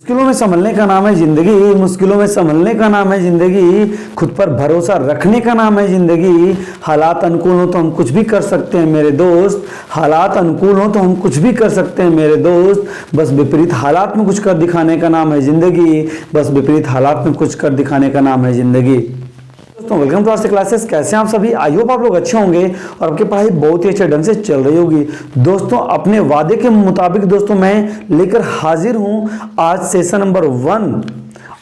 मुश्किलों में संभलने का नाम है जिंदगी, मुश्किलों में संभलने का नाम है जिंदगी, खुद पर भरोसा रखने का नाम है जिंदगी। हालात अनुकूल हो तो हम कुछ भी कर सकते हैं मेरे दोस्त, हालात अनुकूल हो तो हम कुछ भी कर सकते हैं मेरे दोस्त। बस विपरीत हालात में कुछ कर दिखाने का नाम है जिंदगी, बस विपरीत हालात में कुछ कर दिखाने का नाम है जिंदगी। दोस्तों वेलकम टू आवर क्लासेस। कैसे हैं आप सभी? आई होप आप लोग अच्छे होंगे और आपकी पढ़ाई बहुत ही अच्छे ढंग से चल रही होगी। दोस्तों अपने वादे के मुताबिक दोस्तों मैं लेकर हाजिर हूं आज सेशन नंबर 1,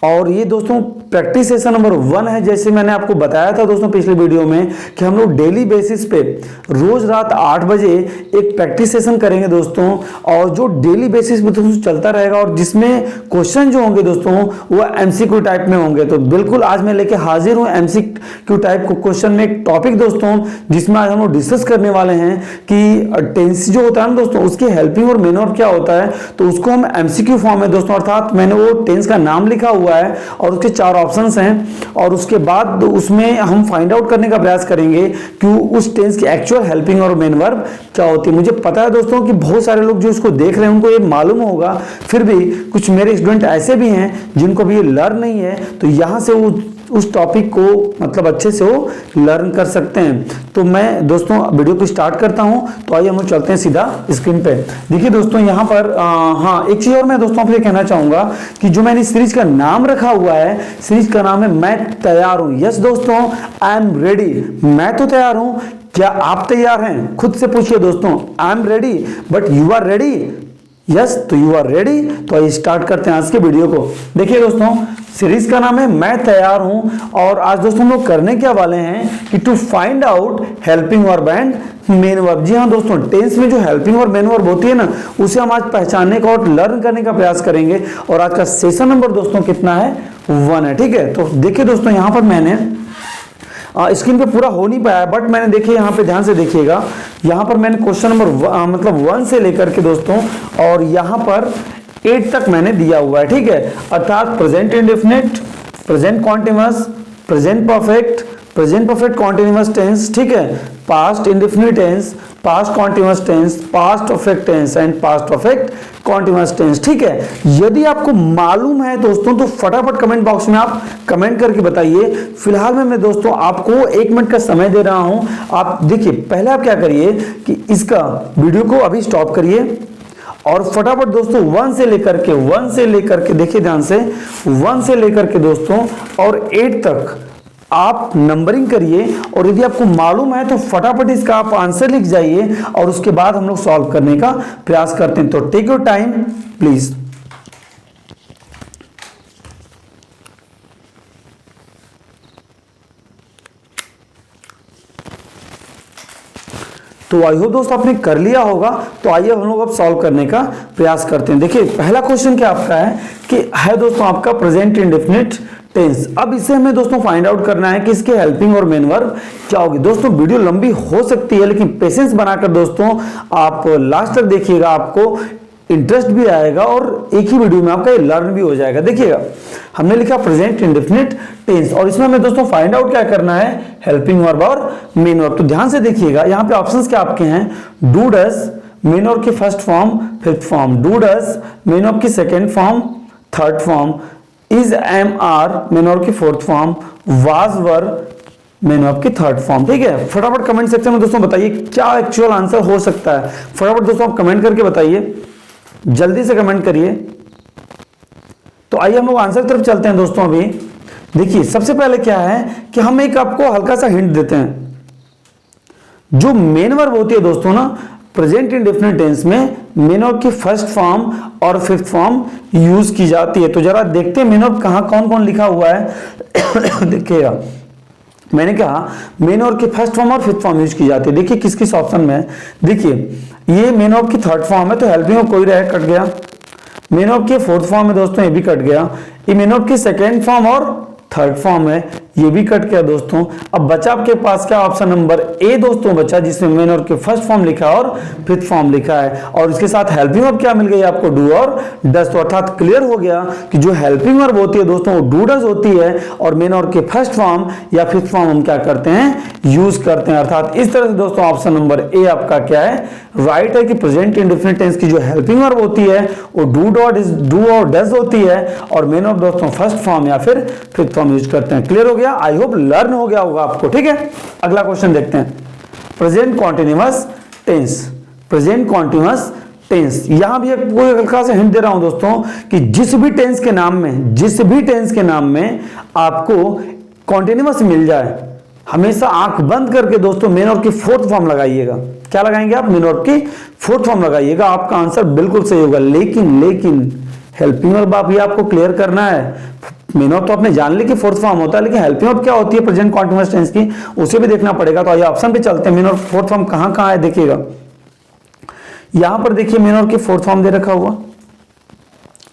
और ये दोस्तों प्रैक्टिस सेशन नंबर 1 है। जैसे मैंने आपको बताया था दोस्तों पिछले वीडियो में कि हम लोग डेली बेसिस पे रोज रात 8 बजे एक प्रैक्टिस सेशन करेंगे दोस्तों, और जो डेली बेसिस पे दोस्तों चलता रहेगा और जिसमें क्वेश्चन जो होंगे दोस्तों वो एमसीक्यू टाइप में होंगे। तो बिल्कुल आज मैं लेके हाजिर हूँ एमसीक्यू टाइप को क्वेश्चन में एक टॉपिक दोस्तों, जिसमें आज हम लोग डिस्कस करने वाले हैं कि टेंस जो होता है ना दोस्तों उसकी हेल्पिंग और मेन वर्ब क्या होता है। तो उसको हम एमसीक्यू फॉर्म में दोस्तों, अर्थात मैंने वो टेंस का नाम लिखा हुआ है और उसके 4 ऑप्शंस हैं, और उसके बाद उसमें हम फाइंड आउट करने का प्रयास करेंगे कि उस टेंस की एक्चुअल हेल्पिंग और मेन वर्ब क्या होती है। मुझे पता है दोस्तों कि बहुत सारे लोग जो इसको देख रहे हैं उनको ये मालूम होगा, फिर भी कुछ मेरे स्टूडेंट ऐसे भी हैं जिनको भी ये लर्न नहीं है, तो यहां से वो उस टॉपिक को मतलब अच्छे से वो लर्न कर सकते हैं। तो मैं दोस्तों वीडियो को स्टार्ट करता हूं। तो आइए हम लोग चलते हैं सीधा स्क्रीन पे। देखिए दोस्तों यहाँ पर हाँ एक चीज और मैं दोस्तों आपसे कहना चाहूंगा कि जो मैंने सीरीज का नाम रखा हुआ है, सीरीज का नाम है मैं तैयार हूं। यस दोस्तों, आई एम रेडी। मैं तो तैयार हूं, क्या आप तैयार हैं? खुद से पूछिए दोस्तों, I am ready but you are ready? Yes, तो यू आर रेडी। तो आइए स्टार्ट करते हैं आज के वीडियो को। देखिए दोस्तों सीरीज का नाम है मैं तैयार हूं, और आज दोस्तों हम लोग करने क्या वाले हैं कि to find out helping verb and main verb. जी हाँ दोस्तों, टेंस में जो हेल्पिंग और मेन वर्ब होती है ना, उसे हम आज पहचानने का और लर्न करने का प्रयास करेंगे। और आज का सेशन नंबर दोस्तों कितना है? 1 है। ठीक है, तो देखिए दोस्तों यहाँ पर मैंने स्क्रीन पे पूरा हो नहीं पाया, बट मैंने देखिए यहाँ पे ध्यान से देखिएगा, यहाँ पर मैंने क्वेश्चन नंबर मतलब 1 से लेकर के दोस्तों और यहाँ पर 8 तक मैंने दिया हुआ है। ठीक है, अर्थात present indefinite, present continuous, present perfect continuous tense, ठीक है, past indefinite tense, past continuous tense, past perfect tense and past perfect continuous tense. ठीक है, यदि आपको मालूम है दोस्तों तो फटाफट कमेंट बॉक्स में आप कमेंट करके बताइए। फिलहाल मैं दोस्तों आपको 1 मिनट का समय दे रहा हूं। आप देखिए, पहले आप क्या करिए कि इसका वीडियो को अभी स्टॉप करिए और फटाफट दोस्तों 1 से लेकर के देखिए ध्यान से, 1 से लेकर के दोस्तों और 8 तक आप नंबरिंग करिए, और यदि आपको मालूम है तो फटाफट इसका आप आंसर लिख जाइए और उसके बाद हम लोग सॉल्व करने का प्रयास करते हैं। तो टेक योर टाइम प्लीज। तो आई होप दोस्तों आपने कर लिया होगा। तो आइए हम लोग अब सॉल्व करने का प्रयास करते हैं। देखिए पहला क्वेश्चन क्या आपका है कि है दोस्तों आपका प्रेजेंट इंडेफिनिट टेंस। अब इसे हमें दोस्तों फाइंड आउट करना है कि इसके हेल्पिंग और मेन वर्ब क्या होगी। दोस्तों वीडियो लंबी हो सकती है, लेकिन पेशेंस बनाकर दोस्तों आप लास्ट तक देखिएगा, आपको इंटरेस्ट भी आएगा और एक ही वीडियो में आपका ये लर्न भी हो जाएगा। देखिएगा हमने लिखा प्रेजेंट इंडेफिनिट टेंस, और इसमें हमें दोस्तों फाइंड आउट क्या करना है? हेल्पिंग वर्ब और मेन वर्ब। तो ध्यान से देखिएगा, यहाँ पे ऑप्शंस क्या आपके हैं? डू डज मेन वर्ब की first form, fifth form, do does main verb की second form, third form, is am are main verb की fourth form, was were main verb की थर्ड फॉर्म। ठीक है, फटाफट कमेंट सेक्शन में दोस्तों बताइए क्या एक्चुअल आंसर हो सकता है। फटाफट दोस्तों आप कमेंट करके बताइए, जल्दी से कमेंट करिए। तो आइए हम लोग आंसर की तरफ चलते हैं दोस्तों। अभी देखिए सबसे पहले क्या है कि हम एक आपको हल्का सा हिंट देते हैं। जो मेन वर्ब होती है दोस्तों ना प्रेजेंट इंडेफिनिट टेंस में, मेन वर्ब की फर्स्ट फॉर्म और फिफ्थ फॉर्म यूज की जाती है। तो जरा देखते हैं मेन वर्ब कहां कौन कौन लिखा हुआ है। देखिएगा मैंने कहा मेन वर्ब की फर्स्ट फॉर्म और फिफ्थ फॉर्म यूज की जाती है। देखिए किस किस ऑप्शन में, देखिए ये मेन वर्ब की थर्ड फॉर्म है तो हेल्पिंग वर्ब कोई रह कट गया। मेन वर्ब की फोर्थ फॉर्म है दोस्तों, ये भी कट गया। ये मेन वर्ब की सेकेंड फॉर्म और थर्ड फॉर्म है, ये भी कट गया दोस्तों। अब बचा आपके पास क्या, ऑप्शन नंबर ए दोस्तों बचा, जिसमें मेन वर्ब के फर्स्ट फॉर्म लिखा है और फिफ्थ फॉर्म लिखा है, और इसके साथ हेल्पिंग वर्ब क्या मिल गई आपको, डू और डज। तो अर्थात क्लियर हो गया कि जो हेल्पिंग वर्ब होती है दोस्तों वो डू डज होती है, और मेन वर्ब के फर्स्ट फॉर्म या फिफ्थ फॉर्म हम क्या करते हैं, यूज करते हैं। अर्थात इस तरह से दोस्तों ऑप्शन नंबर ए आपका क्या है, राइट है कि प्रेजेंट इंडेफिनिट टेंस की जो हेल्पिंग वर्ब होती है वो डू और डज होती है, और मेन वर्ब दोस्तों फर्स्ट फॉर्म या फिर फिफ्थ फॉर्म यूज करते हैं। क्लियर हो गया, आई होप लर्न हो गया होगा आपको। ठीक है, अगला क्वेश्चन देखते हैं, present continuous tense. Present continuous tense, यहां भी एक हल्का सा हिंट दे रहा हूं दोस्तों कि जिस भी टेंस के नाम में आपको कॉन्टिन्यूअस मिल जाए, हमेशा आंख बंद करके दोस्तों मेन वर्ब की फोर्थ फॉर्म लगाइएगा। क्या लगाएंगे आप, मेन वर्ब की फोर्थ फॉर्म लगाइएगा, आपका आंसर बिल्कुल सही होगा। लेकिन हेल्पिंग वर्ब आप ये आपको क्लियर करना है। मेन वर्ब तो आपने जान ली कि फोर्थ फॉर्म होता है, लेकिन हेल्पिंग वर्ब क्या होती है प्रेजेंट कॉन्टिन्यूअस टेंस की, उसे भी देखना पड़ेगा। तो आइए ऑप्शन पे चलते हैं, मेन वर्ब फोर्थ फॉर्म कहां है देखिएगा। यहां पर देखिए मेन वर्ब की फोर्थ फॉर्म दे रखा हुआ,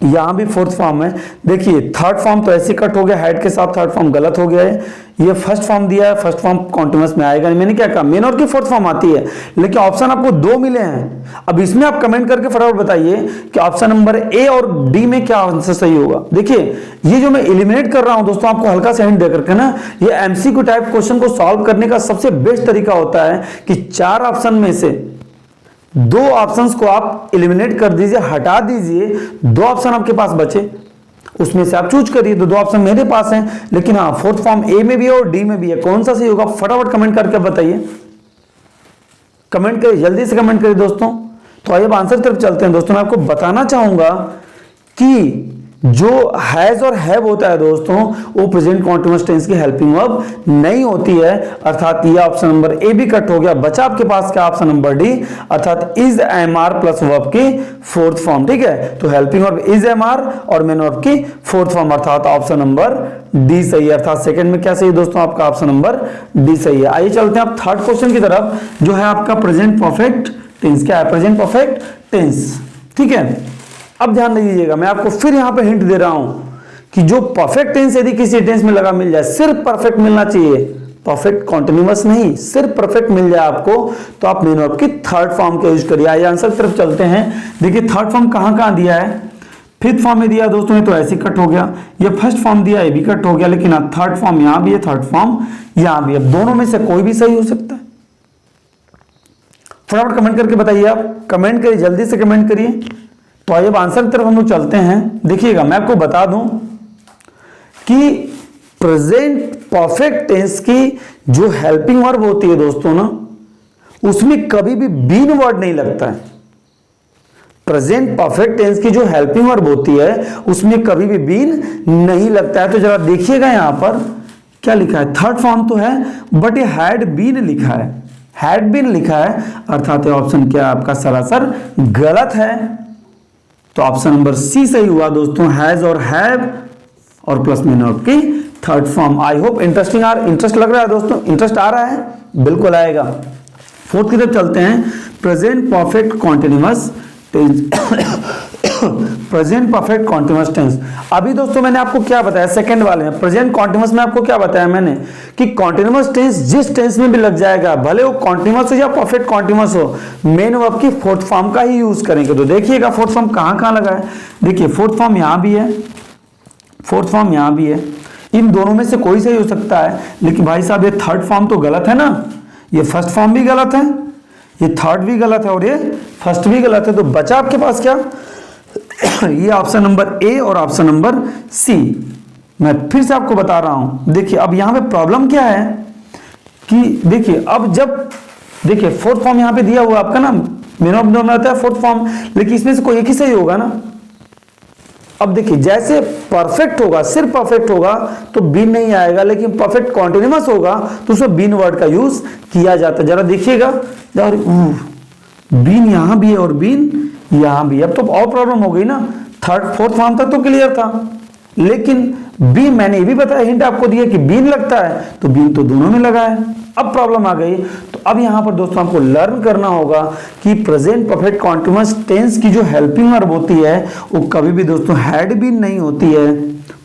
यहां भी फोर्थ फॉर्म है। देखिए थर्ड फॉर्म तो ऐसे कट हो गया, हेड के साथ थर्ड फॉर्म गलत हो गया है। ये फर्स्ट फॉर्म दिया है, फर्स्ट फॉर्म कॉन्टिन्यूअस में आएगा नहीं। मैंने क्या कहा, मेन वर्ब की फोर्थ फॉर्म आती है, लेकिन ऑप्शन आपको दो मिले हैं। अब इसमें आप कमेंट करके फटाफट बताइए कि ऑप्शन नंबर ए और डी में क्या आंसर सही होगा। देखिए ये जो मैं एलिमिनेट कर रहा हूं दोस्तों, आपको हल्का सा हिंट देकर के ना, ये एमसीक्यू टाइप क्वेश्चन को सॉल्व करने का सबसे बेस्ट तरीका होता है कि चार ऑप्शन में से दो ऑप्शंस को आप एलिमिनेट कर दीजिए, हटा दीजिए, दो ऑप्शन आपके पास बचे, उसमें से आप चूज करिए। तो दो ऑप्शन मेरे पास हैं, लेकिन हाँ फोर्थ फॉर्म ए में भी है और डी में भी है, कौन सा सही होगा फटाफट कमेंट करके बताइए। कमेंट करिए, जल्दी से कमेंट करिए दोस्तों। तो आइए आंसर की तरफ चलते हैं दोस्तों। मैं आपको बताना चाहूंगा कि जो हैज और हैव होता है दोस्तों, वो प्रेजेंट कॉन्टिन्यूअस टेंस की हेल्पिंग वर्ब नहीं होती है। अर्थात ये ऑप्शन नंबर ए भी कट हो गया, बचा आपके पास क्या, ऑप्शन नंबर डी, अर्थात is am are plus verb की फोर्थ फॉर्म। ठीक है, तो helping verb is am are और मेन वर्ब की फोर्थ फॉर्म, अर्थात ऑप्शन नंबर डी सही है। अर्थात सेकंड में क्या सही है दोस्तों, आपका ऑप्शन नंबर डी सही है। आइए चलते हैं आप थर्ड क्वेश्चन की तरफ, जो है आपका प्रेजेंट परफेक्ट टेंस। क्या है, प्रेजेंट परफेक्ट टेंस। ठीक है, अब ध्यान दीजिएगा, मैं आपको फिर यहां पे हिंट दे रहा हूं कि जो परफेक्ट टेंस यदि किसी टेंस में लगा मिल जाए, सिर्फ परफेक्ट मिलना चाहिए, परफेक्ट कॉन्टिन्यूअस नहीं, सिर्फ परफेक्ट मिल जाए आपको, तो आप मेन वर्ब की थर्ड फॉर्म का यूज करिए। आइए आंसर की तरफ चलते हैं। देखिए थर्ड फॉर्म कहां दिया है, फिफ्थ फॉर्म में दिया दोस्तों, ये तो ऐसे कट हो गया। ये फर्स्ट फॉर्म दिया, ये भी कट हो गया, लेकिन थर्ड फॉर्म यहां भी है, थर्ड फॉर्म यहां भी है। दोनों में से कोई भी सही हो सकता है। फटाफट कमेंट करके बताइए, आप कमेंट करिए, जल्दी से कमेंट करिए। तो आइए आंसर की तरफ हम लोग चलते हैं। देखिएगा मैं आपको बता दूं कि प्रेजेंट परफेक्ट टेंस की जो हेल्पिंग वर्ब होती है दोस्तों ना, उसमें कभी भी बीन वर्ड नहीं लगता है। प्रेजेंट परफेक्ट टेंस की जो हेल्पिंग वर्ब होती है उसमें कभी भी बीन नहीं लगता है। तो जरा देखिएगा यहां पर क्या लिखा है, थर्ड फॉर्म तो है बट ये हैड बीन लिखा है, हैड बीन लिखा है, अर्थात ऑप्शन क्या आपका सरासर गलत है। तो ऑप्शन नंबर सी सही हुआ दोस्तों, हैज और हैव और प्लस मेन वर्ब की third form. I hope interest लग रहा है दोस्तों, इंटरेस्ट आ रहा है, बिल्कुल आएगा। फोर्थ की तरफ चलते हैं, present perfect continuous tense. Present perfect continuous tense, अभी दोस्तों मैंने आपको क्या बताया सेकंड वाले में, प्रेजेंट कॉन्टिन्यूअस में आपको क्या बताया मैंने कि कॉन्टिन्यूअस टेंस जिस टेंस में भी लग जाएगा, भले वो कॉन्टिन्यूअस हो या परफेक्ट कॉन्टिन्यूअस हो, मेन वर्ब की फोर्थ फॉर्म का ही यूज करेंगे। तो देखिएगा फोर्थ फॉर्म कहां लगा है। देखिए फोर्थ फॉर्म यहां भी है, फोर्थ फॉर्म यहां भी है, इन दोनों में से कोई सही हो सकता है। लेकिन भाई साहब ये थर्ड फॉर्म तो गलत है ना, ये फर्स्ट फॉर्म भी गलत है, ये थर्ड भी गलत है और ये फर्स्ट भी गलत है। तो बचा आपके पास क्या, ये ऑप्शन नंबर ए और ऑप्शन नंबर सी। मैं फिर से आपको बता रहा हूं, देखिए अब यहां पे प्रॉब्लम क्या है कि देखिए अब जब देखिए फोर्थ फॉर्म यहां पे दिया हुआ आपका ना, मेन वर्ब में आता है फोर्थ फॉर्म, लेकिन इसमें से कोई एक ही सही होगा ना। अब देखिए जैसे परफेक्ट होगा, सिर्फ परफेक्ट होगा तो बीन नहीं आएगा, लेकिन परफेक्ट कॉन्टिन्यूअस होगा तो उसमें बीन वर्ड का यूज किया जाता है। जरा देखिएगा, बीन यहां भी है और बीन यहां भी। अब तो और प्रॉब्लम हो गई ना, थर्ड फोर्थ फॉर्म तक तो क्लियर था, लेकिन बी मैंने ये भी बताया, हिंट आपको दिया कि बीन लगता है, तो बीन तो दोनों में लगा है। अब प्रॉब्लम आ गई। तो अब यहां पर दोस्तों आपको लर्न करना होगा कि प्रेजेंट परफेक्ट कॉन्टिन्यूअस टेंस की जो हेल्पिंग वर्ब होती है वो कभी भी दोस्तों हैड बीन नहीं होती है,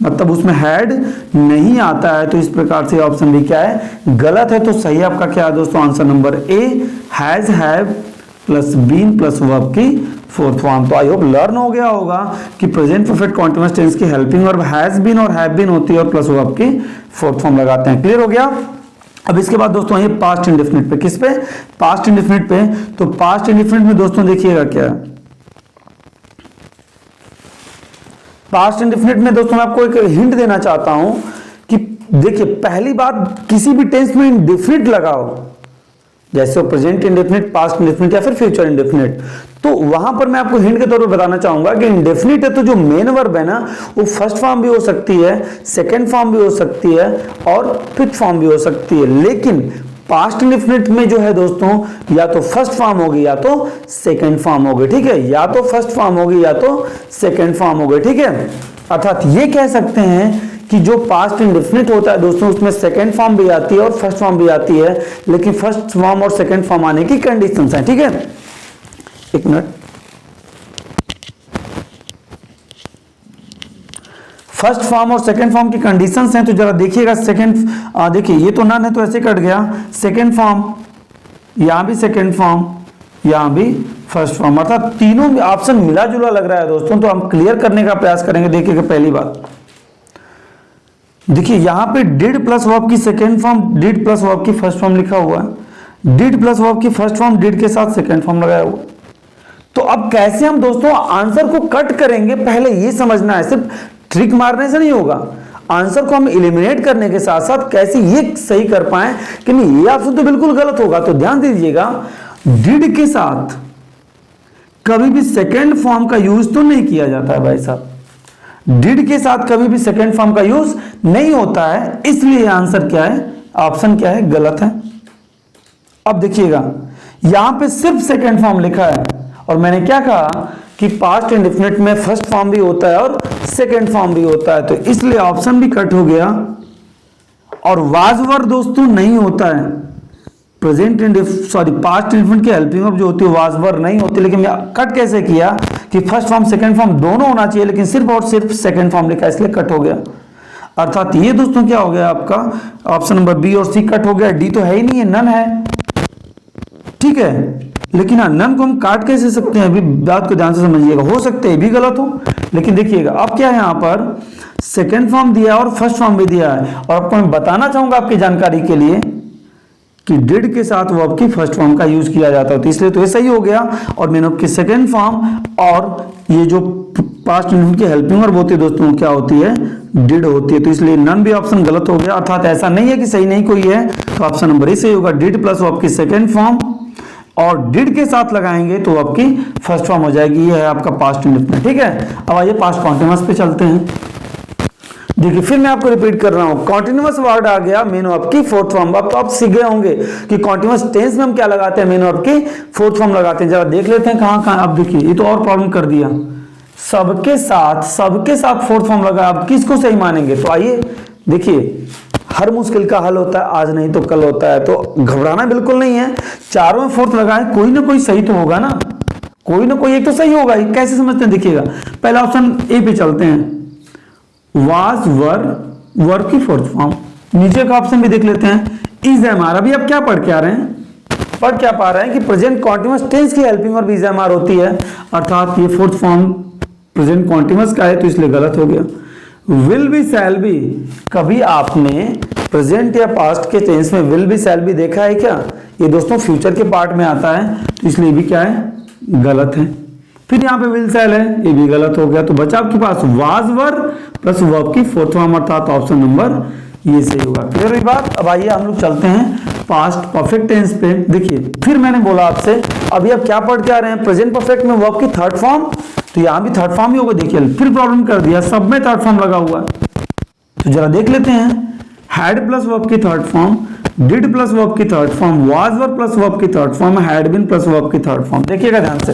मतलब उसमें हैड नहीं आता है, तो इस प्रकार से ऑप्शन भी क्या है, गलत है। तो सही आपका क्या है दोस्तों, answer number A, has, have plus been plus verb की फोर्थ फॉर्म। तो आई होप लर्न हो गया होगा कि प्रेजेंट परफेक्ट कॉन्टिन्यूअस टेंस की हेल्पिंग वर्ब हैज बीन और हैव बीन होती है और प्लस वर्ब की फोर्थ फॉर्म लगाते हैं। क्लियर हो गया। अब इसके बाद दोस्तों आइए पास्ट इंडेफिनिट पे। किस पे, पास्ट इंडेफिनिट पे। तो पास्ट इंडेफिनिट में दोस्तों देखिएगा क्या है, पास्ट इंडेफिनिट में दोस्तों मैं आपको एक हिंट देना चाहता हूं कि देखिए पहली बात, किसी भी टेंस में इंडेफिनिट लगाओ, जैसे प्रेजेंट इंडेफिनिट, पास्ट इंडेफिनिट या फिर फ्यूचर इंडेफिनिट, तो वहां पर मैं आपको हिंट के तौर पर बताना चाहूंगा कि इंडेफिनिट है तो जो मेन वर्ब है ना, वो फर्स्ट फॉर्म भी हो सकती है, सेकंड फॉर्म भी हो सकती है और फिफ्थ फॉर्म भी हो सकती है। लेकिन पास्ट इंडेफिनिट में जो है दोस्तों, या तो फर्स्ट फॉर्म होगी या तो सेकंड फॉर्म होगी, ठीक है, या तो फर्स्ट फॉर्म होगी या तो सेकंड फॉर्म होगी, ठीक है। अर्थात ये कह सकते हैं कि जो पास्ट इंडेफिनिट होता है दोस्तों, उसमें सेकंड फॉर्म भी आती है और फर्स्ट फॉर्म भी आती है, लेकिन फर्स्ट फॉर्म और सेकंड फॉर्म आने की कंडीशंस हैं, ठीक है। एक मिनट, फर्स्ट फॉर्म और सेकंड फॉर्म की कंडीशंस हैं, तो जरा देखिएगा। सेकंड, देखिए ये तो नन है तो ऐसे कट गया, सेकंड फॉर्म, यहां भी सेकंड फॉर्म, यहां भी फर्स्ट फॉर्म, अर्थात तीनों ऑप्शन मिला जुला लग रहा है दोस्तों। तो हम क्लियर करने का प्रयास करेंगे। देखिएगा पहली बात, देखिए यहां पे डिड प्लस वर्ब की second form, did plus verb की फर्स्ट फॉर्म लिखा हुआ है, डिड प्लस वर्ब की फर्स्ट फॉर्म डिड के साथ सेकंड फॉर्म लगाया हुआ। तो अब कैसे हम दोस्तों आंसर को कट करेंगे, पहले ये समझना है। सिर्फ ट्रिक मारने से नहीं होगा, आंसर को हम एलिमिनेट करने के साथ साथ कैसे ये सही कर पाए कि नहीं ये ऑप्शन तो बिल्कुल गलत होगा। तो ध्यान दीजिएगा, डिड के साथ कभी भी सेकंड फॉर्म का यूज तो नहीं किया जाता है भाई साहब, डिड के साथ कभी भी सेकंड फॉर्म का यूज नहीं होता है, इसलिए आंसर क्या है, ऑप्शन क्या है, गलत है। अब देखिएगा यहां पे सिर्फ सेकंड फॉर्म लिखा है और मैंने क्या कहा कि पास्ट इंडेफिनिट में फर्स्ट फॉर्म भी होता है और सेकंड फॉर्म भी होता है, तो इसलिए ऑप्शन भी कट हो गया। और वाज वर दोस्तों नहीं होता है, प्रेजेंट पास्ट इंडेफिनिट की हेल्पिंग वर्ब जो होती है वाज वर नहीं होती, लेकिन मैं कट कैसे किया कि फर्स्ट फॉर्म सेकंड फॉर्म दोनों होना चाहिए, लेकिन सिर्फ और सिर्फ सेकंड फॉर्म लिखा, इसलिए कट हो गया। अर्थात ये दोस्तों क्या हो गया, आपका ऑप्शन नंबर बी और सी कट हो गया, डी तो है ही नहीं है, नन है, ठीक है। लेकिन हाँ, नन को हम काट कैसे सकते हैं, अभी बात को ध्यान से समझिएगा, हो सकते हैं भी गलत हो, लेकिन देखिएगा अब क्या है, यहाँ पर सेकंड फॉर्म दिया और फर्स्ट फॉर्म भी दिया है। और आपको मैं बताना चाहूंगा आपकी जानकारी के लिए कि डिड के साथ वर्ब की फर्स्ट फॉर्म का यूज किया जाता है, तो इसलिए तो ये सही हो गया। और मैंने आपकी सेकंड फॉर्म और ये जो पास्ट इंडेफिनिट की हेल्पिंग वर्ब होती है दोस्तों, क्या होती है, डिड होती है, तो इसलिए नन भी ऑप्शन गलत हो गया। अर्थात ऐसा नहीं है कि सही नहीं कोई है, तो ऑप्शन नंबर ए सही होगा, डिड प्लस वर्ब की सेकंड फॉर्म और डिड के साथ लगाएंगे तो आपकी फर्स्ट फॉर्म हो जाएगी। ये है आपका पास्ट इंडेफिनिट, ठीक है। अब आइए पास्ट कॉन्टिन्यूअस पे चलते हैं। देखिए फिर मैं आपको रिपीट कर रहा हूं, कॉन्टिन्यूअस वर्ड आ गया मेन वर्ब की फोर्थ फॉर्म। अब तो आप सीख गए होंगे कि कॉन्टिन्यूअस टेंस में हम क्या लगाते हैं, मेन वर्ब की फोर्थ फॉर्म लगाते हैं। जरा देख लेते हैं कहां कहां। अब देखिए ये तो और प्रॉब्लम कर दिया, सबके साथ फोर्थ फॉर्म लगा, अब किसको सही मानेंगे। तो आइए देखिए, हर मुश्किल का हल होता है, आज नहीं तो कल होता है, तो घबराना बिल्कुल नहीं है। चारों में फोर्थ लगाए, कोई ना कोई सही तो होगा ना, कोई ना कोई एक तो सही होगा। कैसे समझते हैं, देखिएगा पहला ऑप्शन ए पे चलते हैं, वाज वर की फोर्थ फॉर्म। नीचे का ऑप्शन भी देख लेते हैं, इज एम आर। अभी आप क्या पढ़ के आ रहे हैं, पढ़ क्या पा रहे हैं कि प्रेजेंट कॉन्टिन्यूअस टेंस की helping verb is am are होती है, अर्थात ये फोर्थ फॉर्म प्रेजेंट कॉन्टिन्यूअस का है, तो इसलिए गलत हो गया। विल बी शैल बी, कभी आपने प्रेजेंट या पास्ट के टेंस में विल बी शैल बी देखा है क्या, ये दोस्तों फ्यूचर के पार्ट में आता है, तो इसलिए भी क्या है, गलत है। फिर यहाँ पे विल शैल है, ये भी गलत हो गया। तो बचा आपके पास वाज वर प्लस वर्ब की फोर्थ फॉर्म, अर्थात ऑप्शन नंबर ये सही होगा। क्लियर हुई बात। अब आइए हम लोग चलते हैं पास्ट परफेक्ट टेंस पे। देखिए फिर मैंने बोला आपसे, अभी आप क्या पढ़ के आ रहे हैं, प्रेजेंट परफेक्ट में वर्ब की थर्ड फॉर्म, तो यहाँ भी थर्ड फॉर्म ही होगा। देखिए फिर प्रॉब्लम कर दिया, सब में थर्ड फॉर्म लगा हुआ है, तो जरा देख लेते हैं। हैड प्लस वर्ब की third form, did plus verb की third form, was were plus verb की third form, had been plus verb की थर्ड फॉर्म। देखिएगा ध्यान से,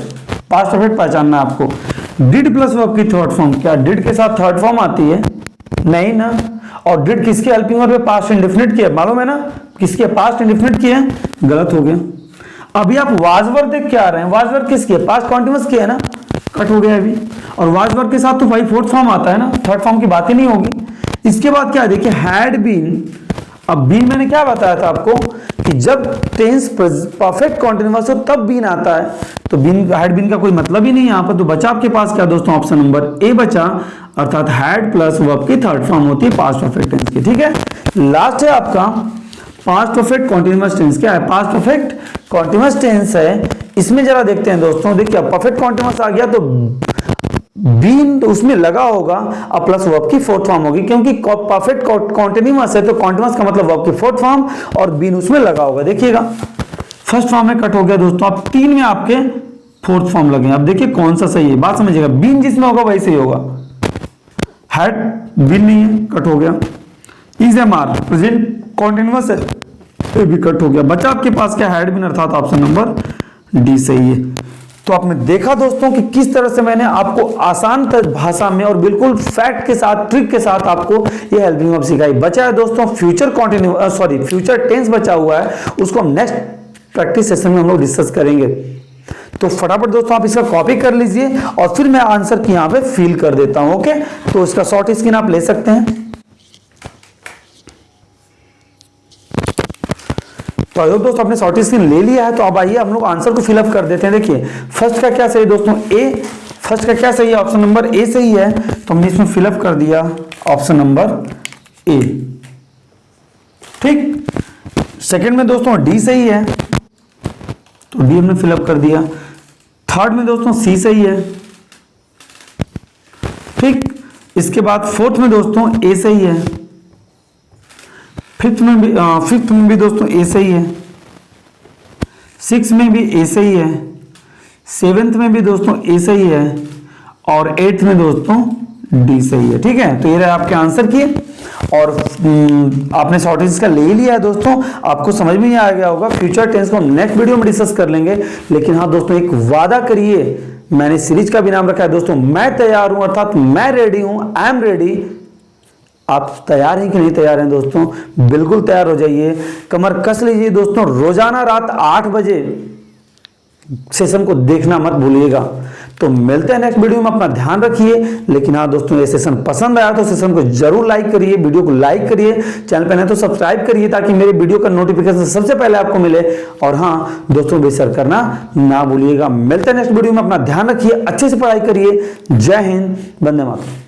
पास्ट परफेक्ट पहचानना आपको। डिड प्लस वर्ब की थर्ड फॉर्म, क्या डिड के साथ थर्ड फॉर्म आती है, नहीं ना। और डिड किसकी हेल्पिंग वर्ब है, पास्ट इंडेफिनिट की है, मालूम है ना, किसकी है, पास्ट इंडेफिनिट की है, गलत हो गया। अभी आप वाज वर देख के आ रहे हैं, वाज वर किसकी है, पास्ट कॉन्टिन्यूअस की है ना, कट हो गया अभी। और वाज वर्ब के साथ तो भाई फोर्थ फॉर्म आता है ना, थर्ड फॉर्म की बात ही नहीं होगी। इसके बाद क्या है देखिए, हैड बीन। अब बीन मैंने क्या बताया था आपको कि जब टेंस परफेक्ट कॉन्टिन्यूअस हो तब बीन आता है, तो बीन हैड बीन का कोई मतलब ही नहीं यहां पर। तो बचा आपके पास क्या दोस्तों, ऑप्शन नंबर ए बचा, अर्थात हैड प्लस वर्ब की थर्ड फॉर्म होती है पास्ट परफेक्ट टेंस की। ठीक है, लास्ट है आपका पास्ट परफेक्ट कॉन्टिन्यूअस टेंस। क्या है, पास्ट परफेक्ट कॉन्टिन्यूअस टेंस है। इसमें जरा देखते हैं दोस्तों, देखिए परफेक्ट कॉन्टिन्यूअस आ गया तो बीन उसमें लगा होगा अब प्लस वर्ब की फोर्थ फॉर्म होगी, क्योंकि परफेक्ट कॉन्टिन्यूअस है तो कॉन्टिन्यूअस का मतलब वर्ब की फोर्थ फॉर्म और बीन उसमें लगा होगा। देखिएगा फर्स्ट फॉर्म में कट हो गया दोस्तों, अब 3 में आपके फोर्थ फॉर्म लगे। अब देखिए कौन सा सही है, बात समझिएगा, बीन जिसमें होगा वही सही होगा। हैड बीन नहीं है, कट हो गया। Is am are present continuous है, ये भी कट हो गया। बचा आपके पास क्या, हैड बीन, अर्थात ऑप्शन नंबर डी सही है। तो आपने देखा दोस्तों कि किस तरह से मैंने आपको आसान भाषा में और बिल्कुल फैक्ट के साथ, ट्रिक के साथ आपको ये हेल्पिंग वर्ब सिखाई। बचा है दोस्तों फ्यूचर टेंस बचा हुआ है, उसको हम नेक्स्ट प्रैक्टिस सेशन में हम लोग डिस्कस करेंगे। तो फटाफट दोस्तों आप इसका कॉपी कर लीजिए और फिर मैं आंसर की यहां पे फिल कर देता हूं। ओके, तो इसका शॉर्ट स्क्रीन आप ले सकते हैं। तो आई होप दोस्तों आपने शॉर्ट स्क्रीन ले लिया है, तो अब आइए हम लोग आंसर को फिलअप कर देते हैं। देखिए फर्स्ट का क्या सही है दोस्तों, ए। फर्स्ट का क्या सही है, ऑप्शन नंबर ए सही है, तो हमने इसमें फिलअप कर दिया ऑप्शन नंबर ए। ठीक, सेकंड में दोस्तों डी सही है, तो डी हमने फिलअप कर दिया। थर्ड में दोस्तों सी सही है। ठीक, इसके बाद फोर्थ में दोस्तों ए सही है। फिफ्थ में भी दोस्तों ए सही है। सिक्स में भी ए सही है। सेवेंथ में भी दोस्तों ए सही है। और एट्थ में दोस्तों डी सही है। ठीक है, तो ये रहे आपके आंसर किए और आपने शॉर्टेज का ले लिया है दोस्तों। आपको समझ में नहीं आ गया होगा, फ्यूचर टेंस को हम नेक्स्ट वीडियो में डिस्कस कर लेंगे। लेकिन हाँ दोस्तों, एक वादा करिए, मैंने सीरीज का भी नाम रखा है दोस्तों, मैं तैयार हूं, अर्थात मैं रेडी हूं, आई एम रेडी। आप तैयार हैं कि नहीं तैयार हैं दोस्तों? बिल्कुल तैयार हो जाइए, कमर कस लीजिए दोस्तों। रोजाना रात 8 बजे सेशन को देखना मत भूलिएगा। तो मिलते हैं नेक्स्ट वीडियो में, अपना ध्यान रखिए। लेकिन हाँ दोस्तों, ये सेशन पसंद आया तो सेशन को जरूर लाइक करिए, वीडियो को लाइक करिए, चैनल पर नहीं तो सब्सक्राइब करिए ताकि मेरे वीडियो का नोटिफिकेशन सबसे पहले आपको मिले। और हाँ दोस्तों, बेशक करना ना भूलिएगा। मिलते हैं नेक्स्ट वीडियो में, अपना ध्यान रखिए, अच्छे से पढ़ाई करिए। जय हिंद, वंदे मातरम।